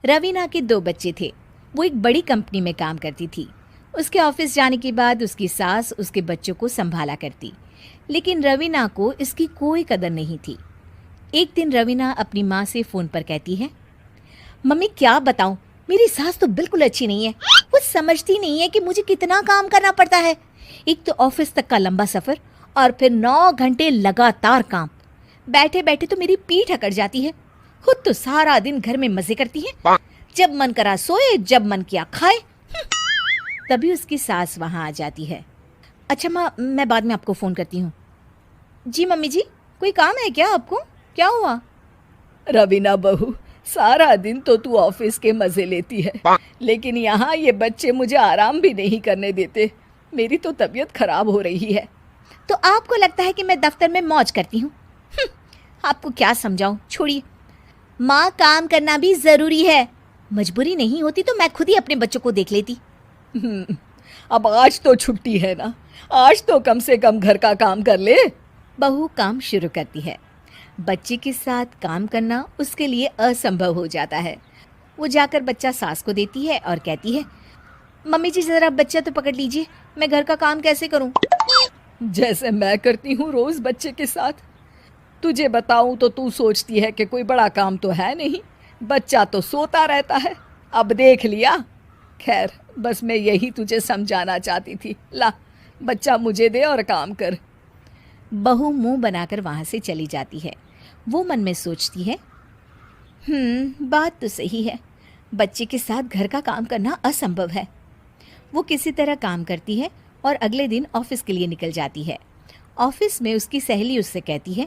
रवीना के 2 बच्चे थे। वो एक बड़ी कंपनी में काम करती थी। उसके ऑफिस जाने के बाद उसकी सास उसके बच्चों को संभाला करती, लेकिन रवीना को इसकी कोई कदर नहीं थी। एक दिन रवीना अपनी माँ से फ़ोन पर कहती है, मम्मी क्या बताऊं, मेरी सास तो बिल्कुल अच्छी नहीं है। वो समझती नहीं है कि मुझे कितना काम करना पड़ता है। एक तो ऑफिस तक का लंबा सफ़र और फिर 9 घंटे लगातार काम। बैठे बैठे तो मेरी पीठ अकड़ जाती है। खुद तो सारा दिन घर में मजे करती है, जब मन करा सोए, जब मन किया खाए। तभी उसकी सास वहां आ जाती है। अच्छा माँ, मैं बाद में आपको फ़ोन करती हूँ। जी मम्मी जी, कोई काम है क्या आपको? क्या हुआ? रवीना बहू, सारा दिन तो तू ऑफिस के मजे लेती है, लेकिन यहाँ ये बच्चे मुझे आराम भी नहीं करने देते। मेरी तो तबीयत खराब हो रही है। तो आपको लगता है कि मैं दफ्तर में मौज करती हूँ? आपको क्या समझाऊं, छोड़िए। माँ, काम करना भी ज़रूरी है। मजबूरी नहीं होती तो मैं खुद ही अपने बच्चों को देख लेती। अब आज तो छुट्टी है ना, आज तो कम से कम घर का काम कर ले। बहू काम शुरू करती है। बच्चे के साथ काम करना उसके लिए असंभव हो जाता है। वो जाकर बच्चा सास को देती है और कहती है, मम्मी जी ज़रा बच्चा तो पकड़ लीजिए, मैं घर का काम कैसे करूं? जैसे मैं करती हूँ रोज बच्चे के साथ। तुझे बताऊं तो तू सोचती है कि कोई बड़ा काम तो है नहीं, बच्चा तो सोता रहता है। अब देख लिया। खैर, बस मैं यही तुझे समझाना चाहती थी। ला, बच्चा मुझे दे और काम कर। बहू मुंह बनाकर वहां से चली जाती है। वो मन में सोचती है, बात तो सही है, बच्चे के साथ घर का काम करना असंभव है। वो किसी तरह काम करती है और अगले दिन ऑफिस के लिए निकल जाती है। ऑफिस में उसकी सहेली उससे कहती है,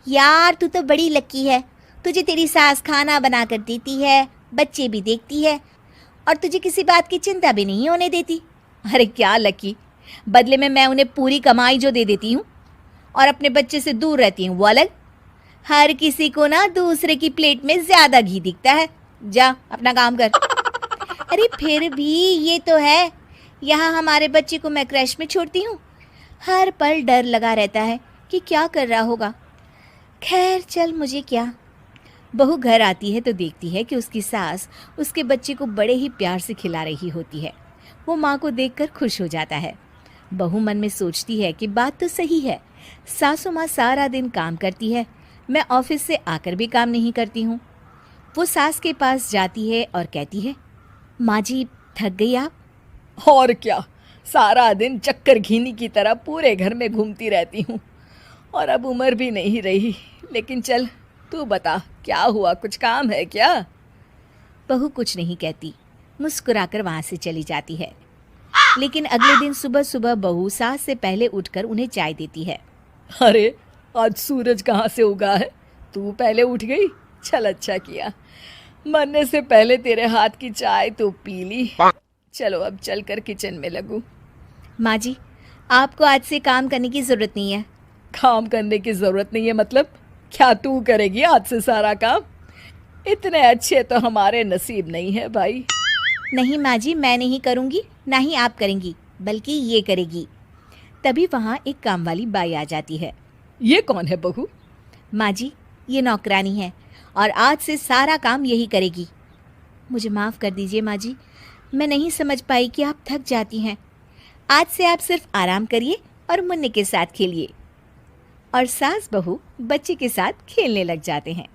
यार तू तो बड़ी लकी है, तुझे तेरी सास खाना बना कर देती है, बच्चे भी देखती है और तुझे किसी बात की चिंता भी नहीं होने देती। अरे क्या लकी, बदले में मैं उन्हें पूरी कमाई जो दे देती हूँ और अपने बच्चे से दूर रहती हूँ वो अलग। हर किसी को ना दूसरे की प्लेट में ज्यादा घी दिखता है। जा अपना काम कर। अरे फिर भी ये तो है, यहाँ हमारे बच्चे को मैं क्रैश में छोड़ती हूँ, हर पल डर लगा रहता है कि क्या कर रहा होगा। खैर चल, मुझे क्या। बहू घर आती है तो देखती है कि उसकी सास उसके बच्चे को बड़े ही प्यार से खिला रही होती है। वो माँ को देखकर खुश हो जाता है। बहू मन में सोचती है कि बात तो सही है, सासू माँ सारा दिन काम करती है, मैं ऑफिस से आकर भी काम नहीं करती हूँ। वो सास के पास जाती है और कहती है, माँ जी थक गई आप? और क्या, सारा दिन चक्कर घीनी की तरह पूरे घर में घूमती रहती हूँ और अब उम्र भी नहीं रही। लेकिन चल, तू बता क्या हुआ, कुछ काम है क्या? बहू कुछ नहीं कहती, मुस्कुराकर वहाँ से चली जाती है। लेकिन अगले दिन सुबह सुबह बहू सास से पहले उठकर उन्हें चाय देती है। अरे, आज सूरज कहाँ से उगा है? तू पहले उठ गई? चल, अच्छा किया, मरने से पहले तेरे हाथ की चाय तो पी ली। चलो अब चलकर किचन में लगूं। माँ जी, आपको आज से काम करने की ज़रूरत नहीं है। काम करने की ज़रूरत नहीं है मतलब? क्या तू करेगी आज से सारा काम? इतने अच्छे तो हमारे नसीब नहीं है भाई। नहीं माँ जी, मैं नहीं करूँगी, ना ही आप करेंगी, बल्कि ये करेगी। तभी वहाँ एक काम वाली बाई आ जाती है। ये कौन है बहू? माँ जी, ये नौकरानी है और आज से सारा काम यही करेगी। मुझे माफ़ कर दीजिए माँ जी, मैं नहीं समझ पाई कि आप थक जाती हैं। आज से आप सिर्फ आराम करिए और मुन्ने के साथ खेलिए। और सास बहू बच्चे के साथ खेलने लग जाते हैं।